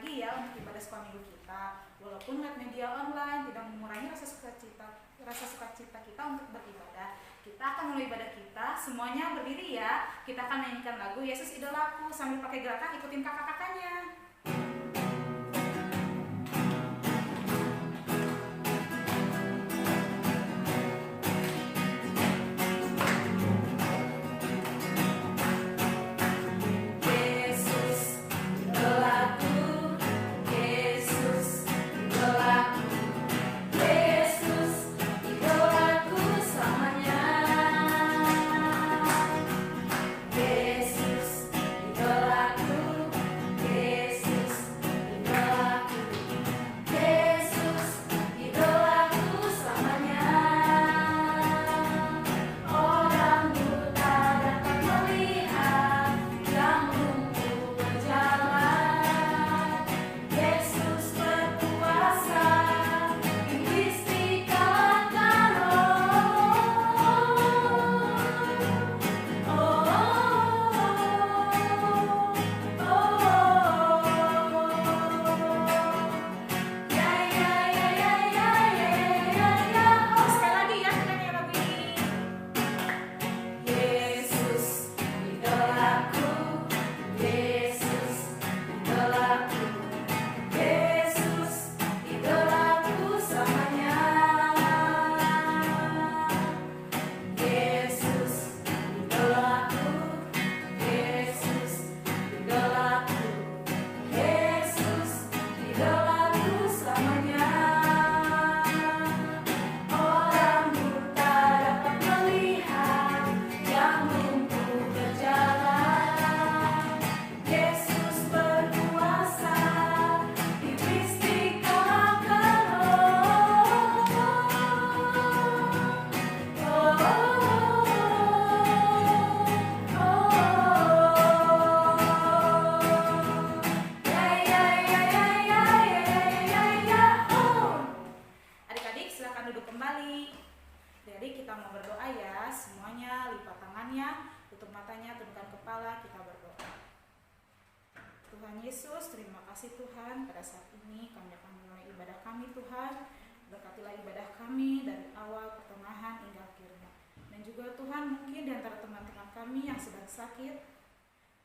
lagi ya untuk ibadah sekolah minggu kita. Walaupun lewat media online tidak mengurangi rasa sukacita kita untuk beribadah. Kita akan mulai ibadah kita, semuanya berdiri ya. Kita akan nyanyikan lagu Yesus Idolaku sambil pakai gerakan ikutin kakak-kakaknya.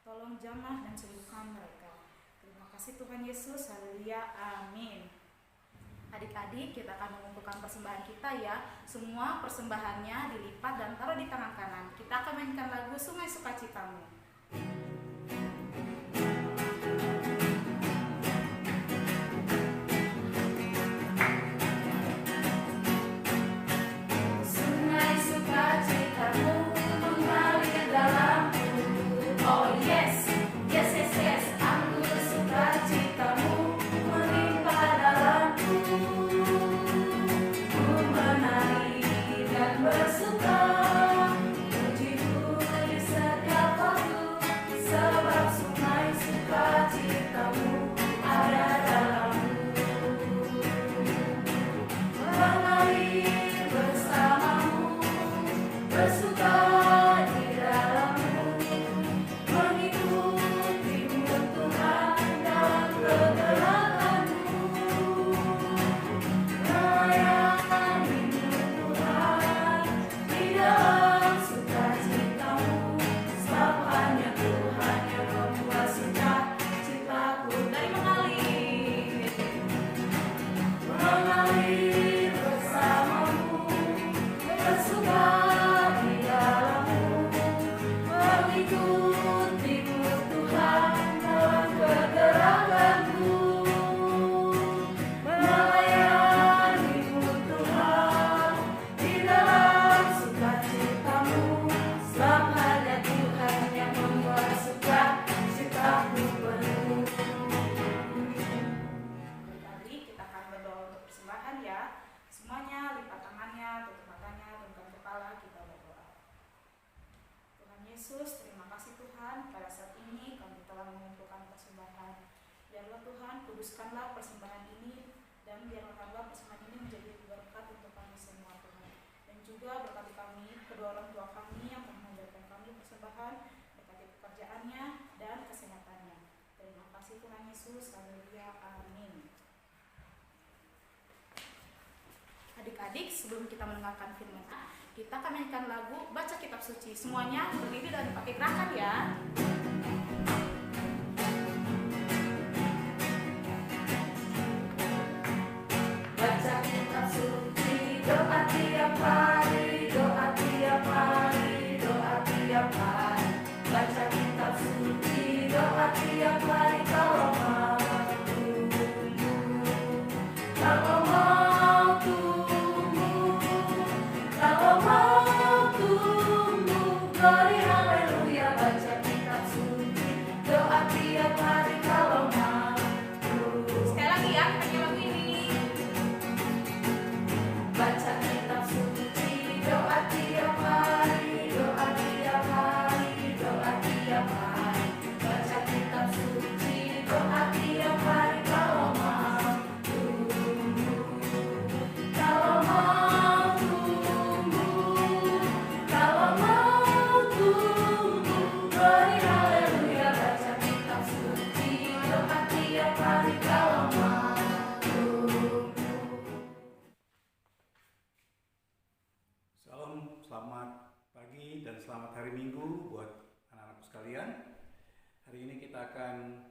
Tolong jamah dan sembuhkan mereka. Terima kasih Tuhan Yesus, haleluya, amin. Adik-adik, kita akan mengumpulkan persembahan kita ya. Semua persembahannya dilipat dan taruh di tangan kanan. Kita akan mainkan lagu Sungai Sukacitamu. Yesus, terima kasih Tuhan, pada saat ini kami telah mengumpulkan persembahan. Biarlah Tuhan, kuduskanlah persembahan ini, dan biarlah persembahan ini menjadi berkat untuk kami semua Tuhan. Dan juga berkati kami, kedua orang tua kami yang telah memberikan kami persembahan, berkati pekerjaannya dan kesehatannya. Terima kasih Tuhan Yesus. Yesus. Haleluya, amin. Adik-adik, sebelum kita mendengarkan firman Allah, kita akan menyanyikan lagu Baca Kitab Suci. Semuanya berdiri dan pakai gerakan ya. Baca kitab suci, doa tiap hari, doa tiap hari, doa tiap hari. Baca kitab suci, doa tiap hari, kalau mau tumbuh, kalau mau tumbuh, kalau mau tumbuh, glory haleluya. Baca kitab suci, doa tiap hari, kalau mau tumbuh. Sekali lagi ya, pakai lagu ini. Baca kitab suci, doa tiap hari, doa tiap hari, doa tiap hari. Baca kitab suci, doa tiap hari, kalau mau tumbuh, kalau mau tumbuh, kalau mau tumbuh, glory haleluya. Baca kitab suci, doa tiap hari, kalau mau tumbuh. Salam, selamat pagi dan selamat hari Minggu buat anak-anakku sekalian. Hari ini kita akan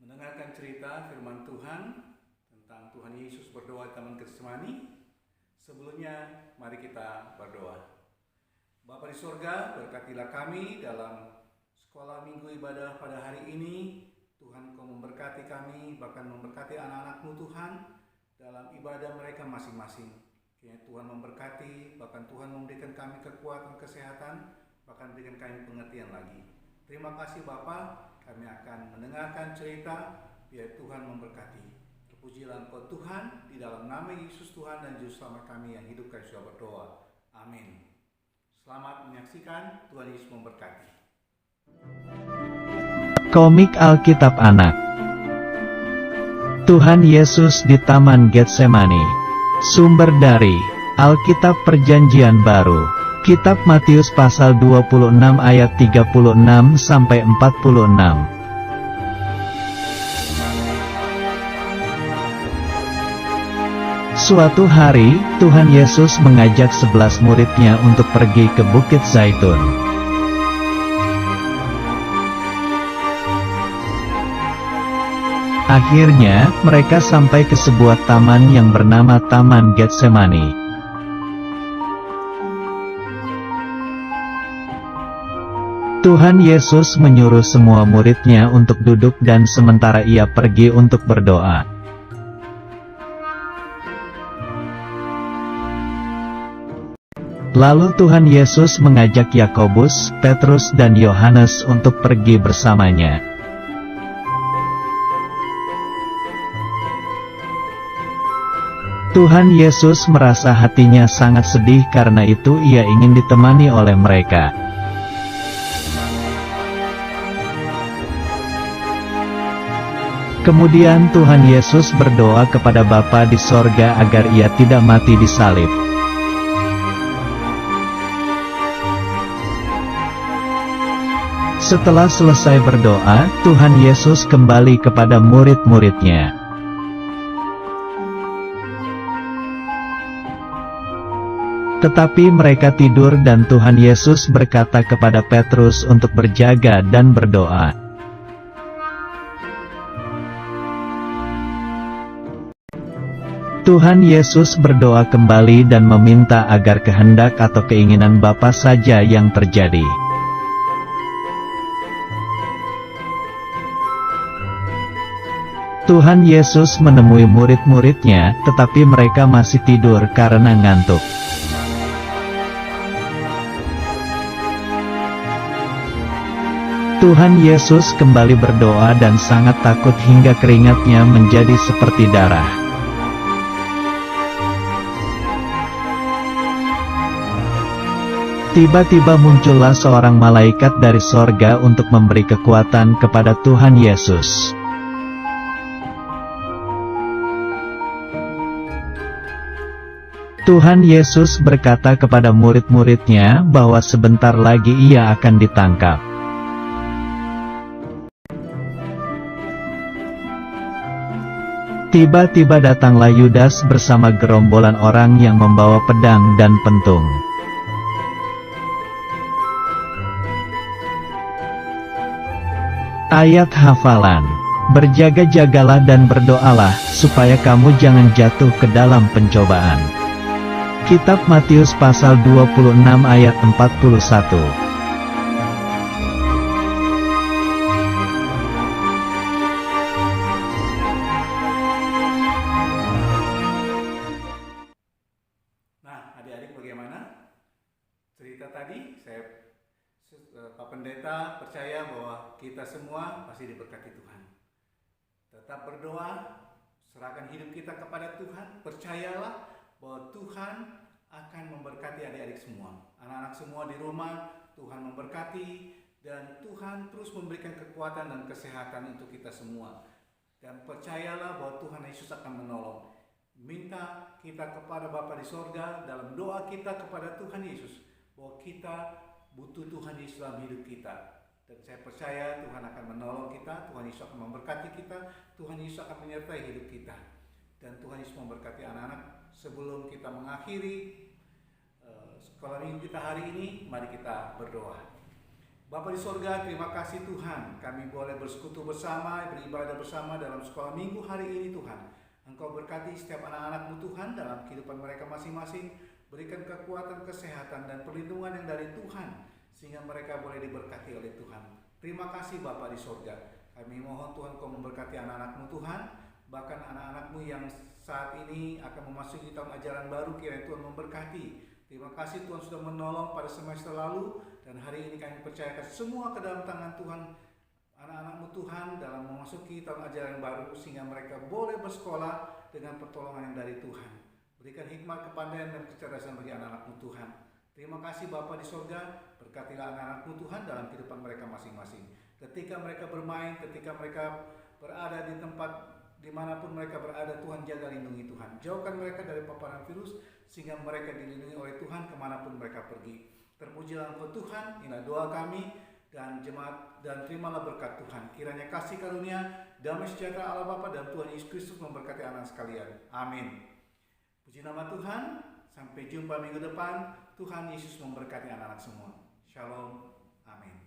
mendengarkan cerita firman Tuhan tentang Tuhan Yesus berdoa di Taman Getsemani. Sebelumnya, mari kita berdoa. Bapa di surga, berkatilah kami dalam sekolah minggu ibadah pada hari ini. Tuhan, Kau memberkati kami, bahkan memberkati anak-anak-Mu Tuhan dalam ibadah mereka masing-masing. Kiranya Tuhan memberkati, bahkan Tuhan memberikan kami kekuatan, kesehatan, bahkan berikan kami pengertian lagi. Terima kasih Bapa, kami akan mendengarkan cerita, biar Tuhan memberkati. Terpujilah Engkau Tuhan, di dalam nama Yesus Tuhan dan Juru Selamat kami yang hidup kami sudah berdoa. Amin. Selamat menyaksikan, Tuhan Yesus memberkati. Komik Alkitab Anak. Tuhan Yesus di Taman Getsemani. Sumber dari Alkitab Perjanjian Baru, Kitab Matius pasal 26 ayat 36 sampai 46. Suatu hari, Tuhan Yesus mengajak 11 murid-Nya untuk pergi ke Bukit Zaitun. Akhirnya, mereka sampai ke sebuah taman yang bernama Taman Getsemani. Tuhan Yesus menyuruh semua murid-Nya untuk duduk dan sementara Ia pergi untuk berdoa. Lalu Tuhan Yesus mengajak Yakobus, Petrus dan Yohanes untuk pergi bersamanya. Tuhan Yesus merasa hatinya sangat sedih, karena itu Ia ingin ditemani oleh mereka. Kemudian Tuhan Yesus berdoa kepada Bapa di sorga agar Ia tidak mati di salib. Setelah selesai berdoa, Tuhan Yesus kembali kepada murid-murid-Nya. Tetapi mereka tidur dan Tuhan Yesus berkata kepada Petrus untuk berjaga dan berdoa. Tuhan Yesus berdoa kembali dan meminta agar kehendak atau keinginan Bapa saja yang terjadi. Tuhan Yesus menemui murid-murid-Nya, tetapi mereka masih tidur karena ngantuk. Tuhan Yesus kembali berdoa dan sangat takut hingga keringatnya menjadi seperti darah. Tiba-tiba muncullah seorang malaikat dari sorga untuk memberi kekuatan kepada Tuhan Yesus. Tuhan Yesus berkata kepada murid-murid-Nya bahwa sebentar lagi Ia akan ditangkap. Tiba-tiba datanglah Yudas bersama gerombolan orang yang membawa pedang dan pentung. Ayat hafalan. Berjaga-jagalah dan berdoalah, supaya kamu jangan jatuh ke dalam pencobaan. Kitab Matius pasal 26 ayat 41. Nah, adik-adik bagaimana? Cerita tadi, Pak Pendeta percaya bahwa kita semua pasti diberkati Tuhan. Tetap berdoa, serahkan hidup kita kepada Tuhan, percayalah bahwa Tuhan akan memberkati adik-adik semua. Anak-anak semua di rumah, Tuhan memberkati, dan Tuhan terus memberikan kekuatan dan kesehatan untuk kita semua. Dan percayalah bahwa Tuhan Yesus akan menolong. Minta kita kepada Bapa di sorga dalam doa kita kepada Tuhan Yesus, bahwa kita butuh Tuhan Yesus dalam hidup kita. Dan saya percaya Tuhan akan menolong kita, Tuhan Yesus akan memberkati kita, Tuhan Yesus akan menyertai hidup kita. Dan Tuhan Yesus memberkati anak-anak. Sebelum kita mengakhiri sekolah minggu kita hari ini, mari kita berdoa. Bapa di sorga, terima kasih Tuhan, kami boleh bersekutu bersama, beribadah bersama dalam sekolah minggu hari ini Tuhan. Engkau berkati setiap anak-anak-Mu Tuhan dalam kehidupan mereka masing-masing. Berikan kekuatan, kesehatan, dan perlindungan yang dari Tuhan, sehingga mereka boleh diberkati oleh Tuhan. Terima kasih Bapa di sorga. Kami mohon Tuhan Kau memberkati anak-anak-Mu Tuhan, bahkan anak-anak-Mu yang saat ini akan memasuki tahun ajaran baru, kiranya Tuhan memberkati. Terima kasih Tuhan sudah menolong pada semester lalu, dan hari ini kami percayakan semua ke dalam tangan Tuhan, anak-anak-Mu Tuhan dalam memasuki tahun ajaran baru, sehingga mereka boleh bersekolah dengan pertolongan yang dari Tuhan. Berikan hikmat, kepandaian, dan kecerdasan bagi anak-anak-Mu Tuhan. Terima kasih Bapa di sorga, berkatilah anak-anak-Mu Tuhan dalam kehidupan mereka masing-masing. Ketika mereka bermain, ketika mereka berada di tempat dimanapun mereka berada, Tuhan jaga lindungi Tuhan. Jauhkan mereka dari paparan virus, sehingga mereka dilindungi oleh Tuhan kemanapun mereka pergi. Terpujilah Engkau Tuhan, inilah doa kami, dan jemaat, dan terimalah berkat Tuhan. Kiranya kasih karunia, damai sejahtera Allah Bapa dan Tuhan Yesus Kristus memberkati anak sekalian. Amin. Puji nama Tuhan, sampai jumpa minggu depan. Tuhan Yesus memberkati anak-anak semua. Shalom, amin.